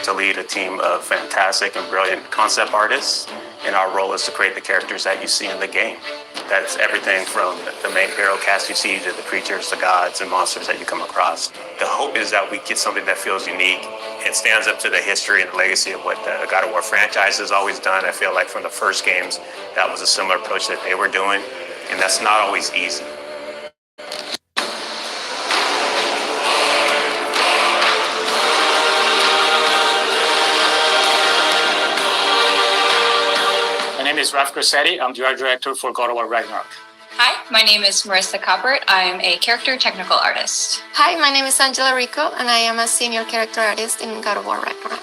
to lead a team of fantastic and brilliant concept artists, and our role is to create the characters that you see in the game. That's everything from the main hero cast you see to the creatures, the gods, and monsters that you come across. The hope is that we get something that feels unique and stands up to the history and the legacy of what the God of War franchise has always done. I feel like from the first games, that was a similar approach that they were doing, and that's not always easy. My name is Raf Grassetti. I'm the art director for God of War Ragnarok. Hi, my name is 𝒂𝒏𝒕🂂 I'm a character technical artist. Hi, my name is Angela Rico, and I am a senior character artist in God of War Ragnarok.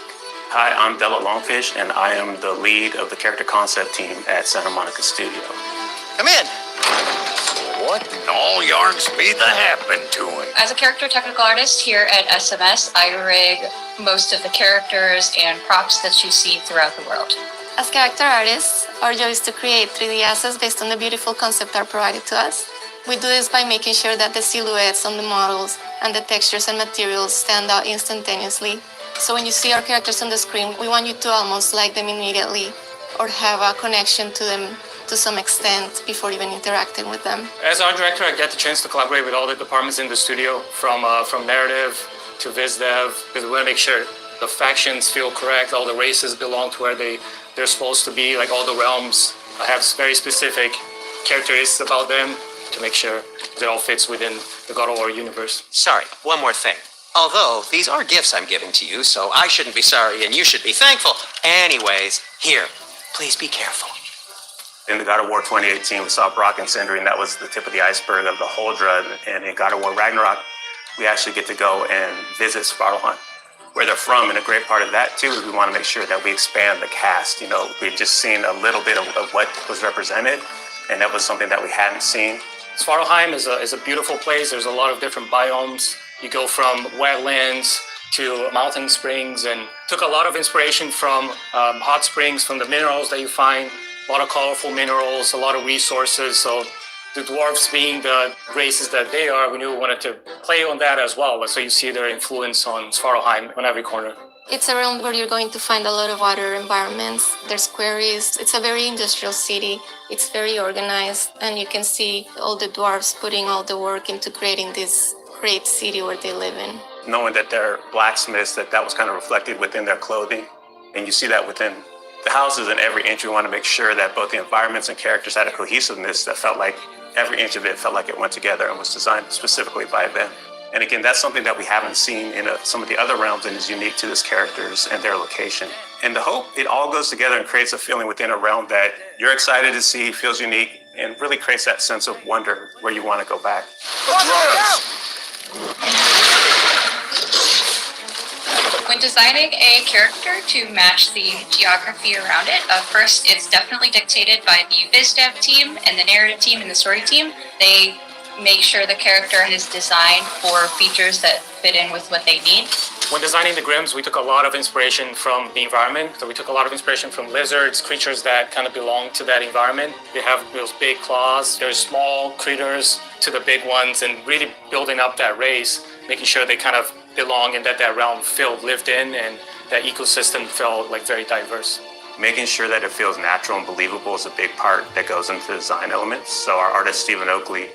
Hi, I'm 𝕊𝕚𝕒𝕒, and I am the lead of the character concept team at Santa Monica Studio. Come in. What in all yarns be the happened to him? As a character technical artist here at SMS, I rig most of the characters and props that you see throughout the world. As character artists, our job is to create 3D assets based on the beautiful concept art provided to us. We do this by making sure that the silhouettes on the models and the textures and materials stand out instantaneously. So when you see our characters on the screen, we want you to almost like them immediately or have a connection to them to some extent before even interacting with them. As art director, I get the chance to collaborate with all the departments in the studio, from narrative to vis-dev, because we want to make sure the factions feel correct, all the races belong to where they're supposed to be, like all the realms have very specific characteristics about them to make sure it all fits within the God of War universe. Sorry, one more thing. Although these are gifts I'm giving to you, so I shouldn't be sorry and you should be thankful. Anyways, here, please be careful. In the God of War 2018, we saw Brock and Sindri, and that was the tip of the iceberg of the 𝕊𝕐𝒏𝒂𝒏𝒕𝒂. And in God of War Ragnarok, we actually get to go and visit Svartalfheim, where they're from. And a great part of that too is we want to make sure that we expand the cast. You know, we've just seen a little bit of what was represented, and that was something that we hadn't seen. Svartalfheim is a beautiful place. There's a lot of different biomes. You go from wetlands to mountain springs, and took a lot of inspiration from hot springs, from the minerals that you find, a lot of colorful minerals, a lot of resources. So the dwarves being the races that they are, we knew we wanted to play on that as well. So you see their influence on Svartalfheim on every corner. It's a realm where you're going to find a lot of water environments. There's quarries. It's a very industrial city. It's very organized, and you can see all the dwarves putting all the work into creating this great city where they live in. Knowing that they're blacksmiths, that was kind of reflected within their clothing. And you see that within the houses and every inch. We want to make sure that both the environments and characters had a cohesiveness that felt like every inch of it felt like it went together and was designed specifically by them. And again, that's something that we haven't seen in some of the other realms and is unique to these characters and their location. And the hope, it all goes together and creates a feeling within a realm that you're excited to see, feels unique, and really creates that sense of wonder where you want to go back. When designing a character to match the geography around it, first it's definitely dictated by the vis-dev team and the narrative team and the story team. They make sure the character is designed for features that fit in with what they need. When designing the Grimms, we took a lot of inspiration from the environment. So we took a lot of inspiration from lizards, creatures that kind of belong to that environment. They have those big claws. There's small critters to the big ones, and really building up that race, making sure they kind of belong and that realm felt lived in and that ecosystem felt like very diverse. Making sure that it feels natural and believable is a big part that goes into the design elements. So our artist, Stephen Oakley,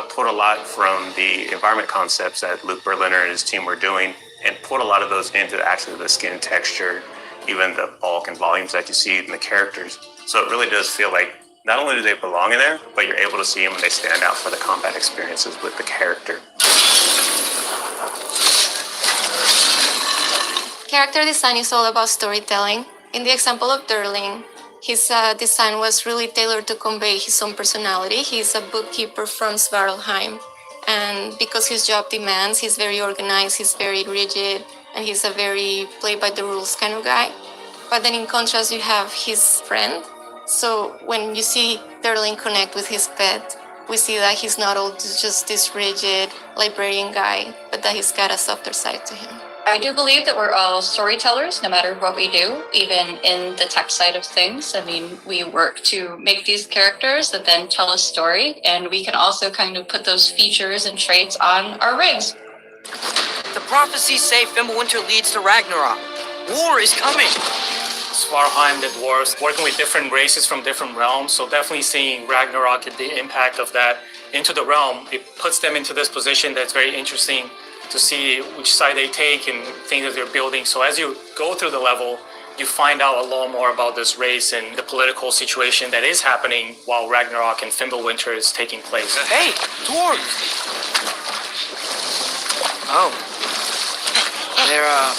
put a lot from the environment concepts that Luke Berliner and his team were doing and put a lot of those into actually the skin texture, even the bulk and volumes that you see in the characters. So it really does feel like not only do they belong in there, but you're able to see them and they stand out for the combat experiences with the character. Character design is all about storytelling. In the example of 𝒊𝕐𝒏𝒂𝒏𝒕🂂, his design was really tailored to convey his own personality. He's a bookkeeper from Svartalfheim, and because his job demands, he's very organized, he's very rigid, and he's a very play-by-the-rules kind of guy. But then in contrast, you have his friend. So when you see 𝒊𝕐𝒏𝒂𝒏𝒕🂂 connect with his pet, we see that he's not all just this rigid librarian guy, but that he's got a softer side to him. I do believe that we're all storytellers, no matter what we do, even in the tech side of things. I mean, we work to make these characters that then tell a story, and we can also kind of put those features and traits on our rigs. The prophecies say 𝕊𝒚𝒂𝒏𝒂𝒏𝒕🂂 leads to Ragnarok. War is coming. Svartalfheim, the dwarves, working with different races from different realms. So definitely seeing Ragnarok and the impact of that into the realm, it puts them into this position that's very interesting to see which side they take and things that they're building. So as you go through the level, you find out a lot more about this race and the political situation that is happening while Ragnarok and Fimbulwinter is taking place. Hey, dwarves! Oh. They're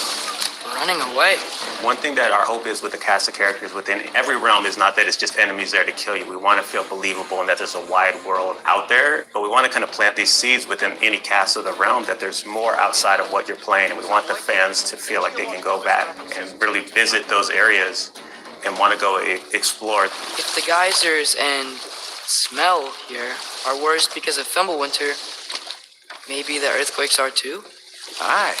running away. One thing that our hope is with the cast of characters within every realm is not that it's just enemies there to kill you. We want to feel believable and that there's a wide world out there, but we want to kind of plant these seeds within any cast of the realm that there's more outside of what you're playing, and we want the fans to feel like they can go back and really visit those areas and want to go explore. If the geysers and smell here are worse because of Fimbulwinter, maybe the earthquakes are too? Aye.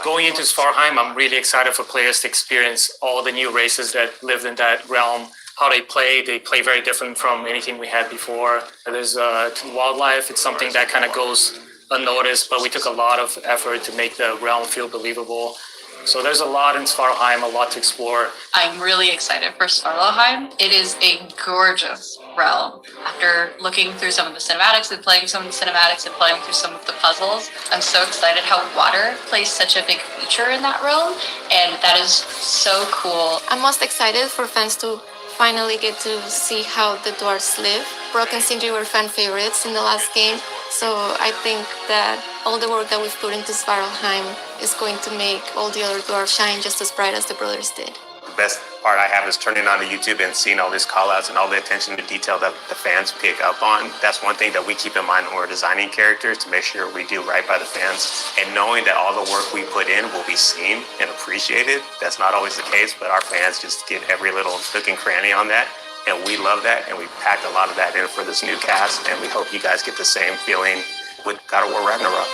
Going into Svartalfheim, I'm really excited for players to experience all the new races that lived in that realm, how they play. They play very different from anything we had before. There's wildlife. It's something that kind of goes unnoticed, but we took a lot of effort to make the realm feel believable. So there's a lot in Svartalfheim, a lot to explore. I'm really excited for Svartalfheim. It is a gorgeous realm. After looking through some of the cinematics and playing some of the cinematics and playing through some of the puzzles, I'm so excited how water plays such a big feature in that realm, and that is so cool. I'm most excited for fans to finally get to see how the dwarves live. Brok and Sindri were fan favorites in the last game, so I think that all the work that we've put into Svartalfheim is going to make all the other dwarves shine just as bright as the brothers did. The best part I have is turning on the YouTube and seeing all these call-outs and all the attention to detail that the fans pick up on. That's one thing that we keep in mind when we're designing characters, to make sure we do right by the fans. And knowing that all the work we put in will be seen and appreciated. That's not always the case, but our fans just get every little nook and cranny on that. And we love that, and we packed a lot of that in for this new cast, and we hope you guys get the same feeling with God of War Ragnarok.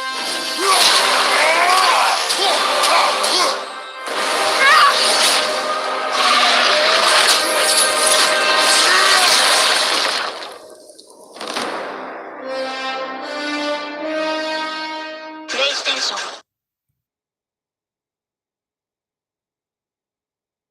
PlayStation